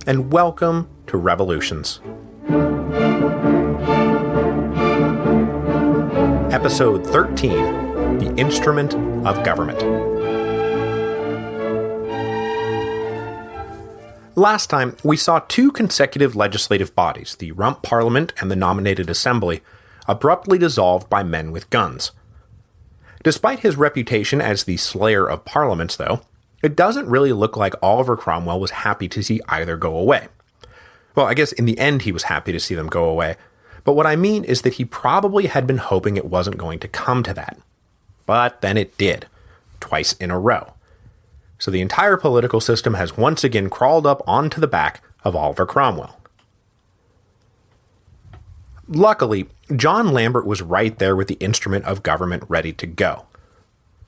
and welcome to Revolutions. Episode 13, The Instrument of Government. Last time, we saw two consecutive legislative bodies, the Rump Parliament and the Nominated Assembly, abruptly dissolved by men with guns. Despite his reputation as the slayer of parliaments, though, it doesn't really look like Oliver Cromwell was happy to see either go away. Well, I guess in the end he was happy to see them go away, but what I mean is that he probably had been hoping it wasn't going to come to that. But then it did, twice in a row. So the entire political system has once again crawled up onto the back of Oliver Cromwell. Luckily, John Lambert was right there with the instrument of government ready to go.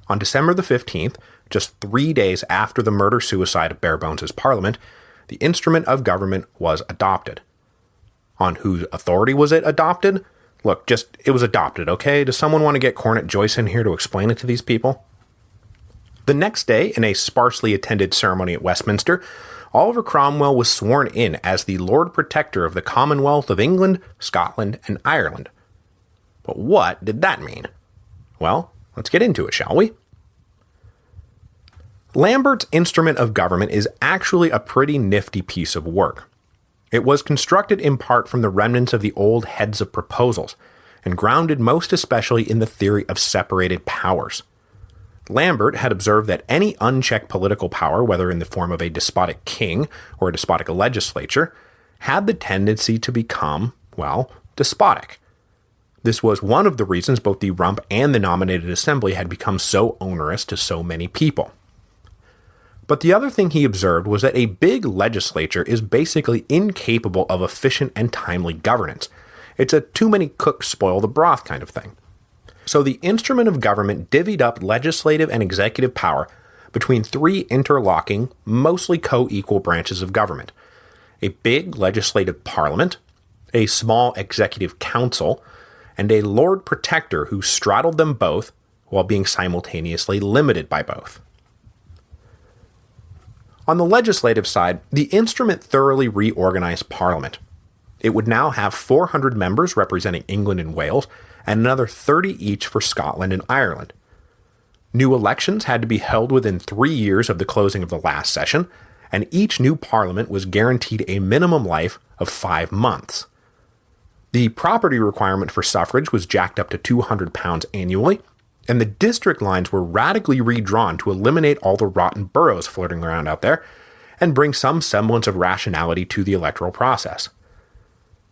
On December the 15th, just 3 days after the murder-suicide of Barebone's Parliament, the instrument of government was adopted. On whose authority was it adopted? Look, it was adopted, okay? Does someone want to get Cornet Joyce in here to explain it to these people? The next day, in a sparsely attended ceremony at Westminster, Oliver Cromwell was sworn in as the Lord Protector of the Commonwealth of England, Scotland, and Ireland. But what did that mean? Well, let's get into it, shall we? Lambert's instrument of government is actually a pretty nifty piece of work. It was constructed in part from the remnants of the old heads of proposals, and grounded most especially in the theory of separated powers. Lambert had observed that any unchecked political power, whether in the form of a despotic king or a despotic legislature, had the tendency to become, despotic. This was one of the reasons both the Rump and the Nominated Assembly had become so onerous to so many people. But the other thing he observed was that a big legislature is basically incapable of efficient and timely governance. It's a too many cooks spoil the broth kind of thing. So the instrument of government divvied up legislative and executive power between three interlocking, mostly co-equal branches of government: a big legislative parliament, a small executive council, and a Lord Protector who straddled them both while being simultaneously limited by both. On the legislative side, the instrument thoroughly reorganized Parliament. It would now have 400 members representing England and Wales, and another 30 each for Scotland and Ireland. New elections had to be held within 3 years of the closing of the last session, and each new parliament was guaranteed a minimum life of 5 months. The property requirement for suffrage was jacked up to £200 annually, and the district lines were radically redrawn to eliminate all the rotten boroughs floating around out there, and bring some semblance of rationality to the electoral process.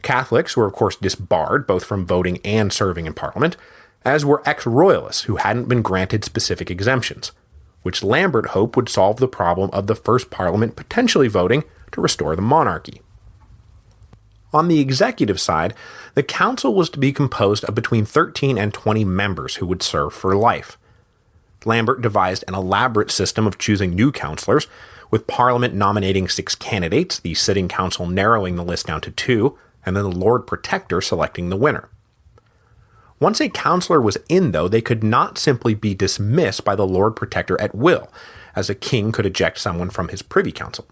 Catholics were of course disbarred both from voting and serving in Parliament, as were ex-royalists who hadn't been granted specific exemptions, which Lambert hoped would solve the problem of the first Parliament potentially voting to restore the monarchy. On the executive side, the council was to be composed of between 13 and 20 members who would serve for life. Lambert devised an elaborate system of choosing new councillors, with Parliament nominating 6 candidates, the sitting council narrowing the list down to 2, and then the Lord Protector selecting the winner. Once a councillor was in, though, they could not simply be dismissed by the Lord Protector at will, as a king could eject someone from his Privy Council.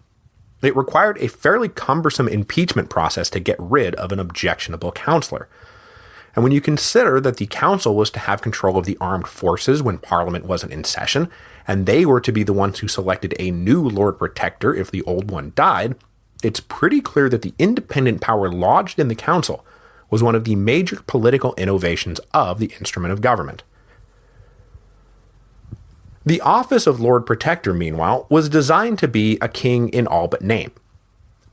It required a fairly cumbersome impeachment process to get rid of an objectionable councillor. And when you consider that the council was to have control of the armed forces when Parliament wasn't in session, and they were to be the ones who selected a new Lord Protector if the old one died, it's pretty clear that the independent power lodged in the council was one of the major political innovations of the instrument of government. The office of Lord Protector, meanwhile, was designed to be a king in all but name,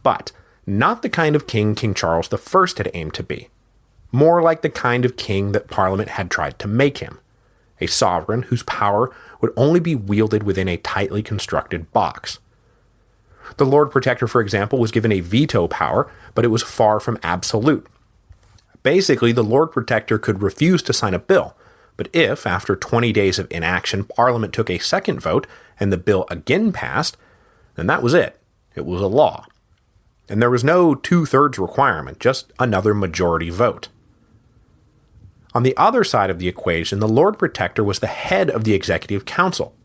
but not the kind of king King Charles I had aimed to be, more like the kind of king that Parliament had tried to make him, a sovereign whose power would only be wielded within a tightly constructed box. The Lord Protector, for example, was given a veto power, but it was far from absolute. Basically, the Lord Protector could refuse to sign a bill, but if, after 20 days of inaction, Parliament took a second vote and the bill again passed, then that was it. It was a law. And there was no 2/3 requirement, just another majority vote. On the other side of the equation, the Lord Protector was the head of the Executive Council.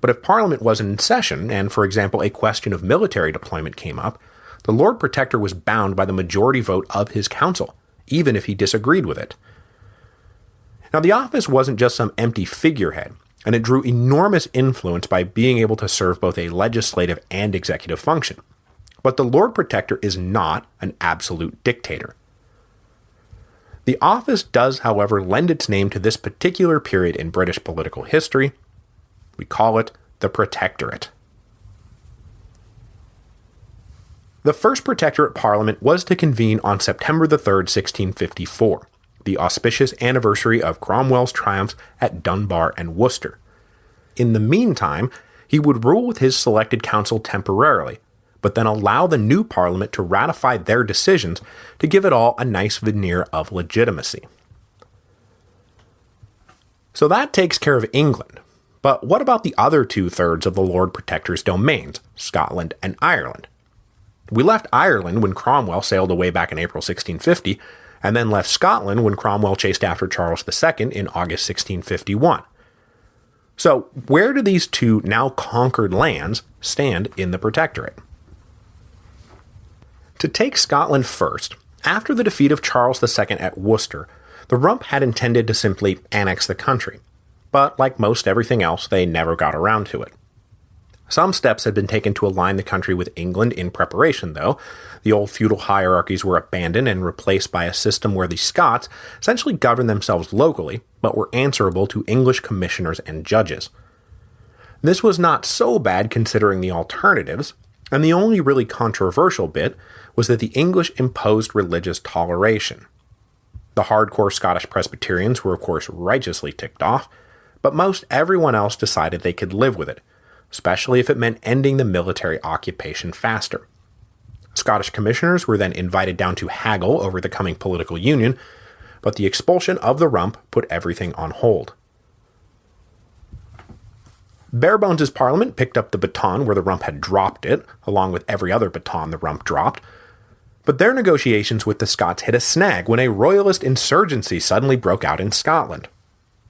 But if Parliament wasn't in session, and for example a question of military deployment came up, the Lord Protector was bound by the majority vote of his council, even if he disagreed with it. Now, the office wasn't just some empty figurehead, and it drew enormous influence by being able to serve both a legislative and executive function. But the Lord Protector is not an absolute dictator. The office does, however, lend its name to this particular period in British political history. We call it the Protectorate. The first Protectorate Parliament was to convene on September the 3rd, 1654, the auspicious anniversary of Cromwell's triumphs at Dunbar and Worcester. In the meantime, he would rule with his selected council temporarily, but then allow the new Parliament to ratify their decisions to give it all a nice veneer of legitimacy. So that takes care of England. But what about the other 2/3 of the Lord Protector's domains, Scotland and Ireland? We left Ireland when Cromwell sailed away back in April 1650, and then left Scotland when Cromwell chased after Charles II in August 1651. So where do these two now conquered lands stand in the Protectorate? To take Scotland first, after the defeat of Charles II at Worcester, the Rump had intended to simply annex the country, but like most everything else, they never got around to it. Some steps had been taken to align the country with England in preparation, though. The old feudal hierarchies were abandoned and replaced by a system where the Scots essentially governed themselves locally, but were answerable to English commissioners and judges. This was not so bad considering the alternatives, and the only really controversial bit was that the English imposed religious toleration. The hardcore Scottish Presbyterians were of course righteously ticked off, but most everyone else decided they could live with it, especially if it meant ending the military occupation faster. Scottish commissioners were then invited down to haggle over the coming political union, but the expulsion of the Rump put everything on hold. Barebone's Parliament picked up the baton where the Rump had dropped it, along with every other baton the Rump dropped, but their negotiations with the Scots hit a snag when a royalist insurgency suddenly broke out in Scotland.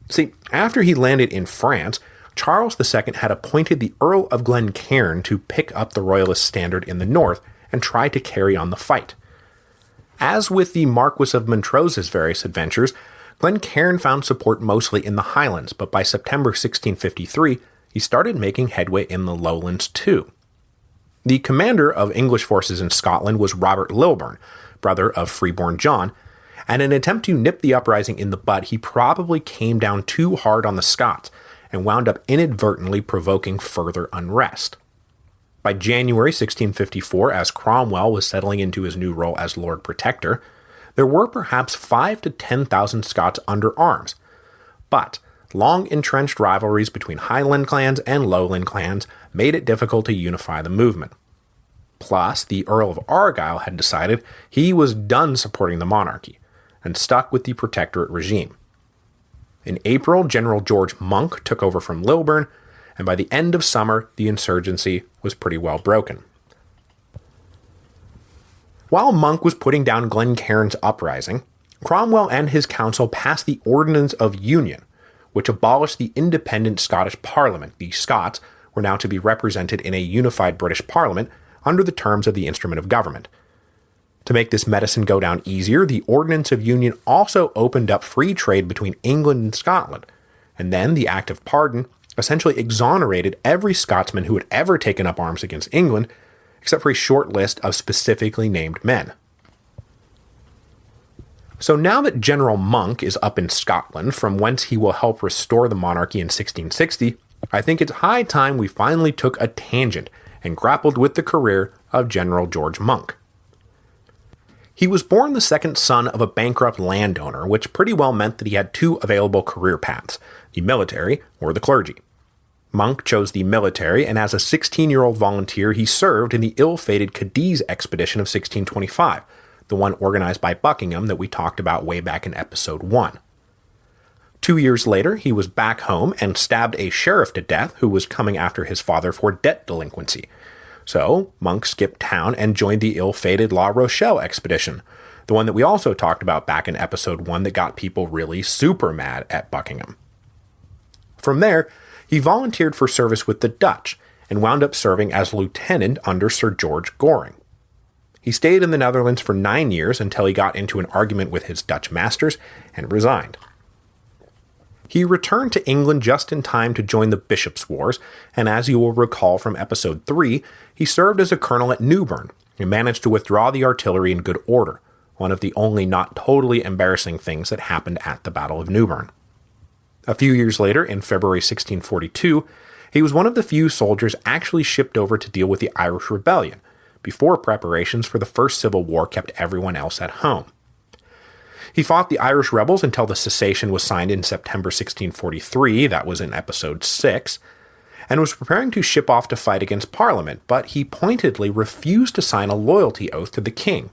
See, after he landed in France, Charles II had appointed the Earl of Glencairn to pick up the royalist standard in the north and try to carry on the fight. As with the Marquis of Montrose's various adventures, Glencairn found support mostly in the Highlands, but by September 1653, he started making headway in the Lowlands too. The commander of English forces in Scotland was Robert Lilburne, brother of freeborn John, and in an attempt to nip the uprising in the bud, he probably came down too hard on the Scots and wound up inadvertently provoking further unrest. By January 1654, as Cromwell was settling into his new role as Lord Protector, there were perhaps 5,000 to 10,000 Scots under arms, but long-entrenched rivalries between Highland clans and Lowland clans made it difficult to unify the movement. Plus, the Earl of Argyll had decided he was done supporting the monarchy, and stuck with the Protectorate regime. In April, General George Monk took over from Lilburne, and by the end of summer, the insurgency was pretty well broken. While Monk was putting down Glencairn's uprising, Cromwell and his council passed the Ordinance of Union, which abolished the independent Scottish Parliament. The Scots were now to be represented in a unified British Parliament under the terms of the instrument of government. To make this medicine go down easier, the Ordinance of Union also opened up free trade between England and Scotland, and then the Act of Pardon essentially exonerated every Scotsman who had ever taken up arms against England, except for a short list of specifically named men. So now that General Monk is up in Scotland, from whence he will help restore the monarchy in 1660, I think it's high time we finally took a tangent and grappled with the career of General George Monk. He was born the second son of a bankrupt landowner, which pretty well meant that he had two available career paths, the military or the clergy. Monk chose the military, and as a 16-year-old volunteer, he served in the ill-fated Cadiz expedition of 1625, the one organized by Buckingham that we talked about way back in episode 1. 2 years later, he was back home and stabbed a sheriff to death who was coming after his father for debt delinquency. So, Monk skipped town and joined the ill-fated La Rochelle expedition, the one that we also talked about back in episode 1 that got people really super mad at Buckingham. From there, he volunteered for service with the Dutch and wound up serving as lieutenant under Sir George Goring. He stayed in the Netherlands for 9 years until he got into an argument with his Dutch masters and resigned. He returned to England just in time to join the Bishops' Wars, and as you will recall from episode 3, he served as a colonel at Newburn and managed to withdraw the artillery in good order, one of the only not totally embarrassing things that happened at the Battle of Newburn. A few years later, in February 1642, he was one of the few soldiers actually shipped over to deal with the Irish Rebellion, before preparations for the First Civil War kept everyone else at home. He fought the Irish rebels until the cessation was signed in September 1643, that was in episode 6, and was preparing to ship off to fight against Parliament, but he pointedly refused to sign a loyalty oath to the king.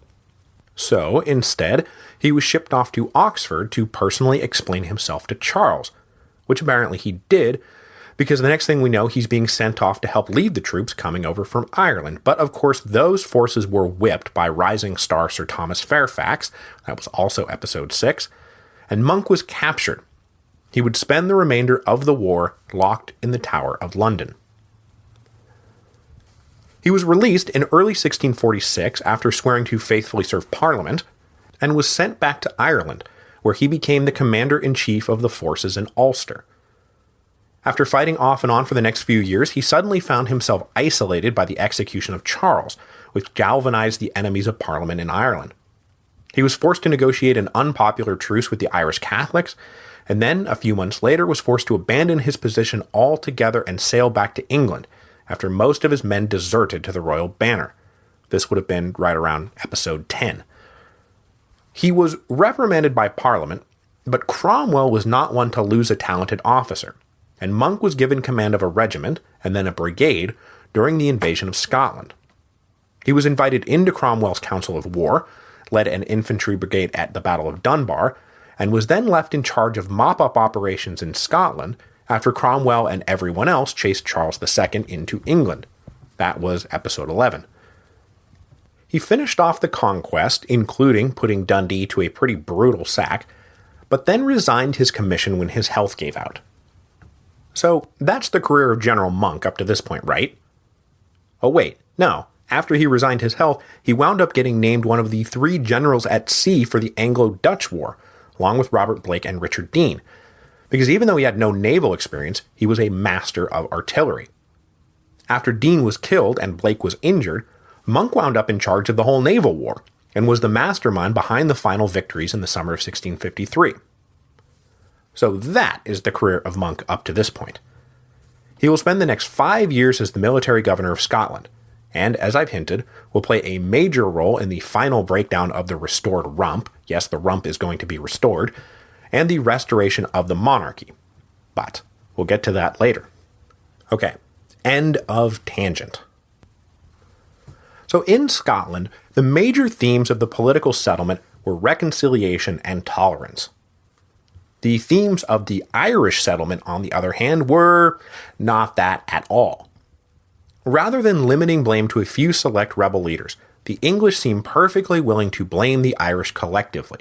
So, instead, he was shipped off to Oxford to personally explain himself to Charles, which apparently he did, because the next thing we know, he's being sent off to help lead the troops coming over from Ireland. But of course, those forces were whipped by rising star Sir Thomas Fairfax, that was also episode 6, and Monk was captured. He would spend the remainder of the war locked in the Tower of London. He was released in early 1646 after swearing to faithfully serve Parliament, and was sent back to Ireland, where he became the commander-in-chief of the forces in Ulster. After fighting off and on for the next few years, he suddenly found himself isolated by the execution of Charles, which galvanized the enemies of Parliament in Ireland. He was forced to negotiate an unpopular truce with the Irish Catholics, and then, a few months later, was forced to abandon his position altogether and sail back to England, after most of his men deserted to the royal banner. This would have been right around episode 10. He was reprimanded by Parliament, but Cromwell was not one to lose a talented officer, and Monk was given command of a regiment, and then a brigade, during the invasion of Scotland. He was invited into Cromwell's Council of War, led an infantry brigade at the Battle of Dunbar, and was then left in charge of mop-up operations in Scotland after Cromwell and everyone else chased Charles II into England. That was episode 11. He finished off the conquest, including putting Dundee to a pretty brutal sack, but then resigned his commission when his health gave out. So that's the career of General Monk up to this point, right? Oh wait, no. After he resigned his health, he wound up getting named one of the 3 generals at sea for the Anglo-Dutch War, along with Robert Blake and Richard Dean, because even though he had no naval experience, he was a master of artillery. After Dean was killed and Blake was injured, Monk wound up in charge of the whole naval war, and was the mastermind behind the final victories in the summer of 1653. So that is the career of Monk up to this point. He will spend the next 5 years as the military governor of Scotland, and, as I've hinted, will play a major role in the final breakdown of the restored Rump, yes, the Rump is going to be restored, and the restoration of the monarchy. But we'll get to that later. Okay, end of tangent. So in Scotland, the major themes of the political settlement were reconciliation and tolerance. The themes of the Irish settlement, on the other hand, were not that at all. Rather than limiting blame to a few select rebel leaders, the English seemed perfectly willing to blame the Irish collectively.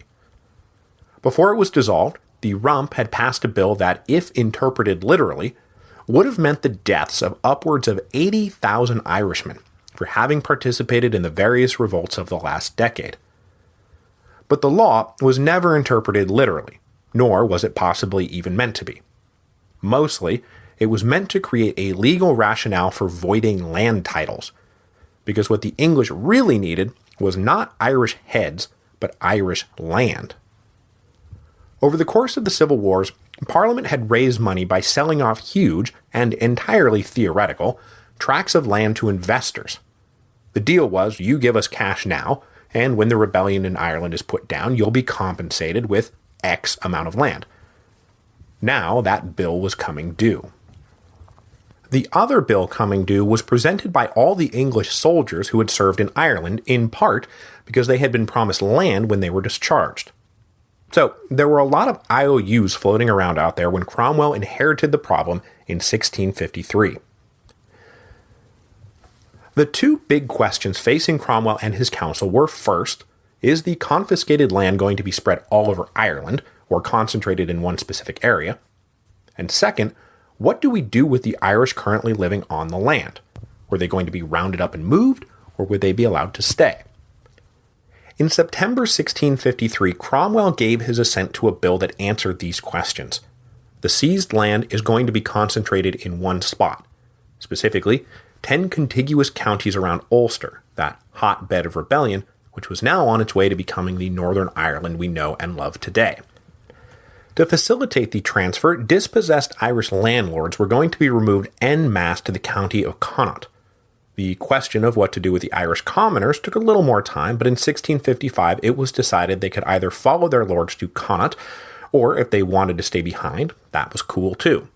Before it was dissolved, the Rump had passed a bill that, if interpreted literally, would have meant the deaths of upwards of 80,000 Irishmen for having participated in the various revolts of the last decade. But the law was never interpreted literally, nor was it possibly even meant to be. Mostly, it was meant to create a legal rationale for voiding land titles, because what the English really needed was not Irish heads, but Irish land. Over the course of the Civil Wars, Parliament had raised money by selling off huge, and entirely theoretical, tracts of land to investors. The deal was, you give us cash now, and when the rebellion in Ireland is put down, you'll be compensated with X amount of land. Now that bill was coming due. The other bill coming due was presented by all the English soldiers who had served in Ireland, in part because they had been promised land when they were discharged. So there were a lot of IOUs floating around out there when Cromwell inherited the problem in 1653. The 2 big questions facing Cromwell and his council were, first, is the confiscated land going to be spread all over Ireland, or concentrated in one specific area? And second, what do we do with the Irish currently living on the land? Were they going to be rounded up and moved, or would they be allowed to stay? In September 1653, Cromwell gave his assent to a bill that answered these questions. The seized land is going to be concentrated in one spot, specifically 10 contiguous counties around Ulster, that hotbed of rebellion, which was now on its way to becoming the Northern Ireland we know and love today. To facilitate the transfer, dispossessed Irish landlords were going to be removed en masse to the county of Connaught. The question of what to do with the Irish commoners took a little more time, but in 1655 it was decided they could either follow their lords to Connaught, or if they wanted to stay behind, that was cool too.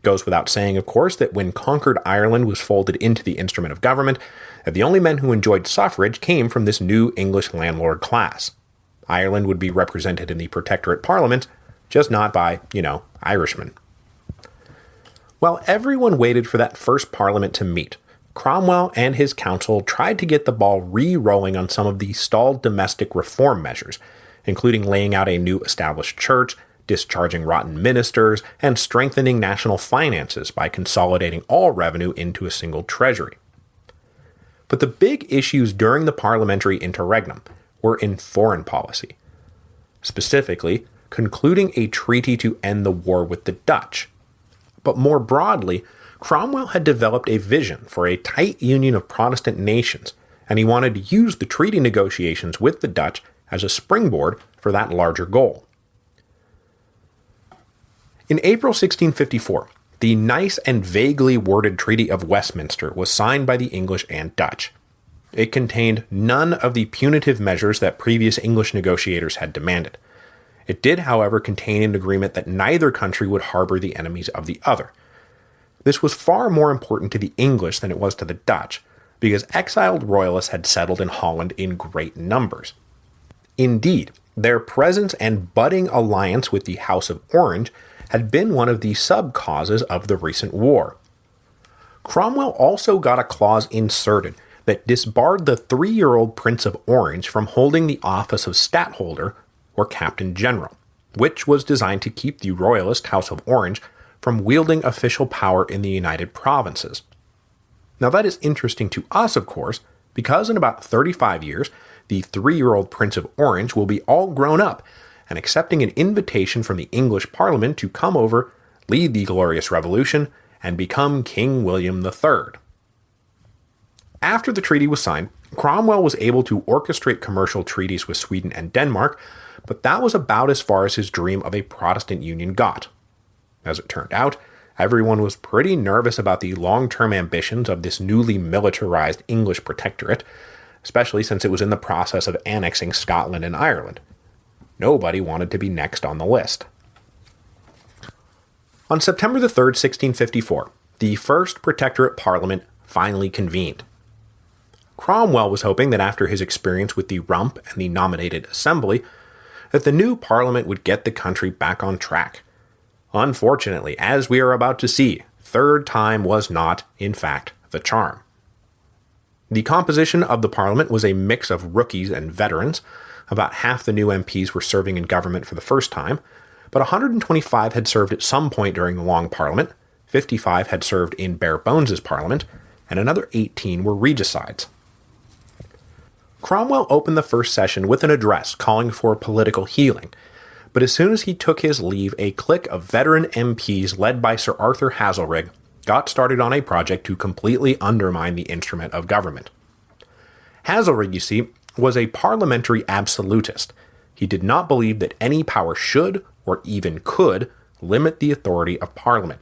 Goes without saying, of course, that when conquered Ireland was folded into the instrument of government, that the only men who enjoyed suffrage came from this new English landlord class. Ireland would be represented in the Protectorate Parliament, just not by, Irishmen. While everyone waited for that first Parliament to meet, Cromwell and his council tried to get the ball re-rolling on some of the stalled domestic reform measures, including laying out a new established church, discharging rotten ministers, and strengthening national finances by consolidating all revenue into a single treasury. But the big issues during the parliamentary interregnum were in foreign policy. Specifically, concluding a treaty to end the war with the Dutch. But more broadly, Cromwell had developed a vision for a tight union of Protestant nations, and he wanted to use the treaty negotiations with the Dutch as a springboard for that larger goal. In April 1654, the nice and vaguely worded Treaty of Westminster was signed by the English and Dutch. It contained none of the punitive measures that previous English negotiators had demanded. It did, however, contain an agreement that neither country would harbor the enemies of the other. This was far more important to the English than it was to the Dutch, because exiled royalists had settled in Holland in great numbers. Indeed, their presence and budding alliance with the House of Orange had been one of the sub-causes of the recent war. Cromwell also got a clause inserted that disbarred the 3-year-old Prince of Orange from holding the office of Stadtholder, or Captain General, which was designed to keep the royalist House of Orange from wielding official power in the United Provinces. Now that is interesting to us, of course, because in about 35 years, the 3-year-old Prince of Orange will be all grown up and accepting an invitation from the English Parliament to come over, lead the Glorious Revolution, and become King William III. After the treaty was signed, Cromwell was able to orchestrate commercial treaties with Sweden and Denmark, but that was about as far as his dream of a Protestant union got. As it turned out, everyone was pretty nervous about the long-term ambitions of this newly militarized English protectorate, especially since it was in the process of annexing Scotland and Ireland. Nobody wanted to be next on the list. On September 3rd, 1654, the first Protectorate Parliament finally convened. Cromwell was hoping that after his experience with the Rump and the nominated Assembly, that the new Parliament would get the country back on track. Unfortunately, as we are about to see, third time was not, in fact, the charm. The composition of the Parliament was a mix of rookies and veterans. About half the new MPs were serving in government for the first time, but 125 had served at some point during the Long Parliament, 55 had served in Barebone's Parliament, and another 18 were regicides. Cromwell opened the first session with an address calling for political healing, but as soon as he took his leave, a clique of veteran MPs led by Sir Arthur Haselrig got started on a project to completely undermine the instrument of government. Haselrig, you see, was a parliamentary absolutist. He did not believe that any power should, or even could, limit the authority of Parliament.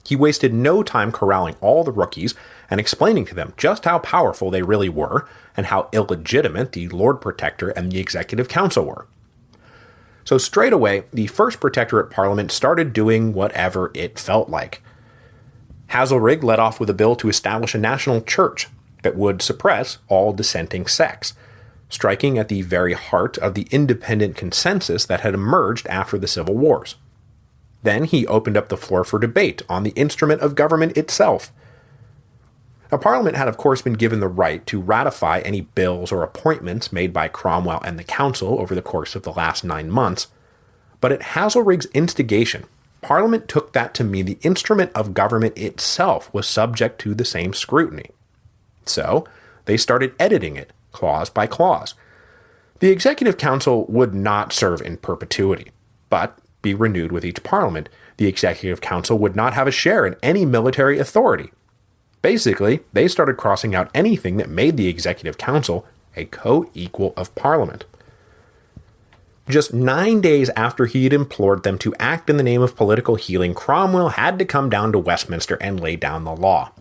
He wasted no time corralling all the rookies and explaining to them just how powerful they really were and how illegitimate the Lord Protector and the Executive Council were. So straight away, the first Protectorate Parliament started doing whatever it felt like. Haselrig led off with a bill to establish a national church that would suppress all dissenting sects, striking at the very heart of the independent consensus that had emerged after the Civil Wars. Then he opened up the floor for debate on the instrument of government itself. Now, Parliament had of course been given the right to ratify any bills or appointments made by Cromwell and the Council over the course of the last 9 months, but at Haselrig's instigation, Parliament took that to mean the instrument of government itself was subject to the same scrutiny. So, they started editing it, clause by clause, The Executive Council would not serve in perpetuity, but be renewed with each parliament. The Executive Council would not have a share in any military authority. Basically, they started crossing out anything that made the Executive Council a co-equal of Parliament. Just 9 days after he had implored them to act in the name of political healing, Cromwell had to come down to Westminster and lay down the law.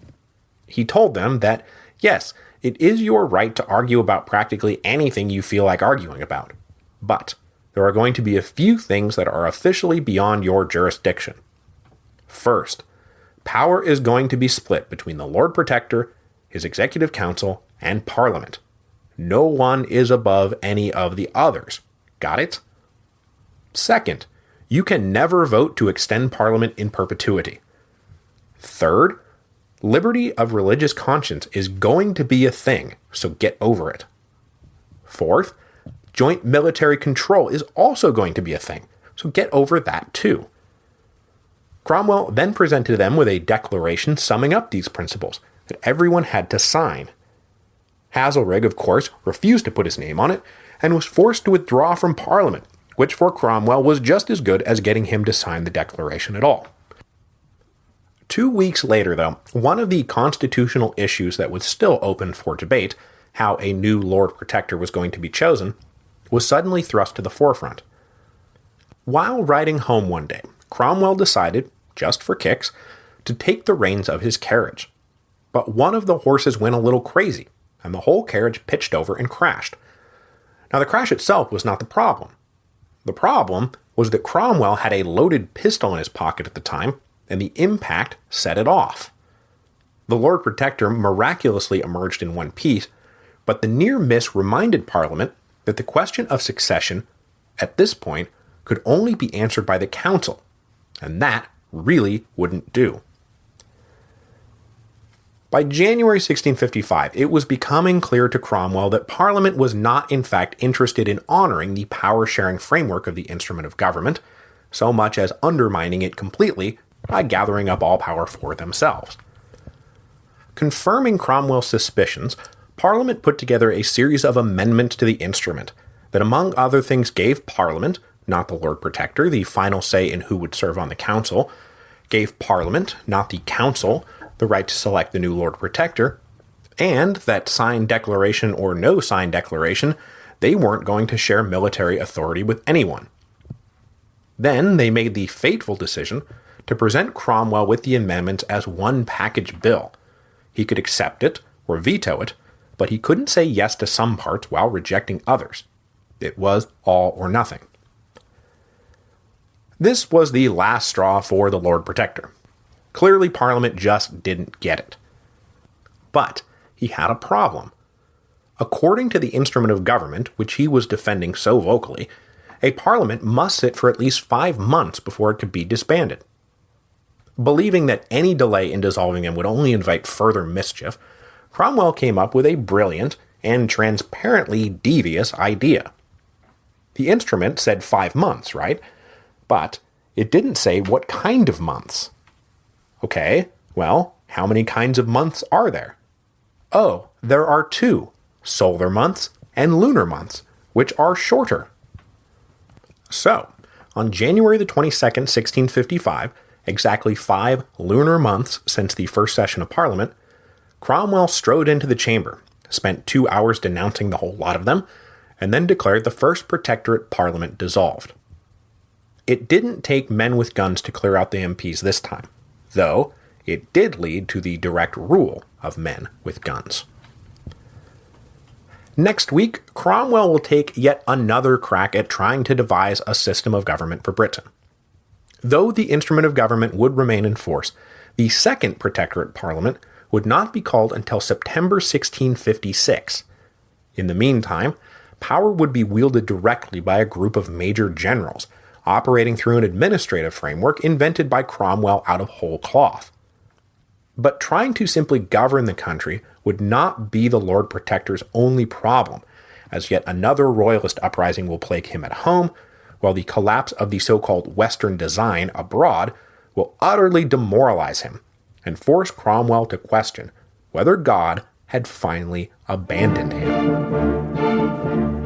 He told them that, yes, it is your right to argue about practically anything you feel like arguing about, but there are going to be a few things that are officially beyond your jurisdiction. First, power is going to be split between the Lord Protector, his Executive Council, and Parliament. No one is above any of the others. Got it? Second, you can never vote to extend Parliament in perpetuity. Third, liberty of religious conscience is going to be a thing, so get over it. Fourth, joint military control is also going to be a thing, so get over that too. Cromwell then presented them with a declaration summing up these principles that everyone had to sign. Hazelrig, of course, refused to put his name on it, and was forced to withdraw from Parliament, which for Cromwell was just as good as getting him to sign the declaration at all. 2 weeks later, though, one of the constitutional issues that was still open for debate, how a new Lord Protector was going to be chosen, was suddenly thrust to the forefront. While riding home one day, Cromwell decided, just for kicks, to take the reins of his carriage. But one of the horses went a little crazy, and the whole carriage pitched over and crashed. Now, the crash itself was not the problem. The problem was that Cromwell had a loaded pistol in his pocket at the time, and the impact set it off. The Lord Protector miraculously emerged in one piece, but the near miss reminded Parliament that the question of succession, at this point, could only be answered by the Council, and that really wouldn't do. By January 1655, it was becoming clear to Cromwell that Parliament was not in fact interested in honoring the power-sharing framework of the instrument of government, so much as undermining it completely by gathering up all power for themselves. Confirming Cromwell's suspicions, Parliament put together a series of amendments to the instrument that, among other things, gave Parliament, not the Lord Protector, the final say in who would serve on the Council, gave Parliament, not the Council, the right to select the new Lord Protector, and that signed declaration or no signed declaration, they weren't going to share military authority with anyone. Then they made the fateful decision to present Cromwell with the amendments as one package bill. He could accept it or veto it, but he couldn't say yes to some parts while rejecting others. It was all or nothing. This was the last straw for the Lord Protector. Clearly, Parliament just didn't get it. But he had a problem. According to the instrument of government, which he was defending so vocally, a Parliament must sit for at least 5 months before it could be disbanded. Believing that any delay in dissolving them would only invite further mischief, Cromwell came up with a brilliant and transparently devious idea. The instrument said 5 months, right? But it didn't say what kind of months. Okay, well, how many kinds of months are there? Oh, there are 2, solar months and lunar months, which are shorter. So, on January the 22nd, 1655, exactly 5 lunar months since the first session of Parliament, Cromwell strode into the chamber, spent 2 hours denouncing the whole lot of them, and then declared the first Protectorate Parliament dissolved. It didn't take men with guns to clear out the MPs this time, though it did lead to the direct rule of men with guns. Next week, Cromwell will take yet another crack at trying to devise a system of government for Britain. Though the instrument of government would remain in force, the second Protectorate Parliament would not be called until September 1656. In the meantime, power would be wielded directly by a group of major generals, operating through an administrative framework invented by Cromwell out of whole cloth. But trying to simply govern the country would not be the Lord Protector's only problem, as yet another royalist uprising will plague him at home, while the collapse of the so-called Western design abroad will utterly demoralize him and force Cromwell to question whether God had finally abandoned him.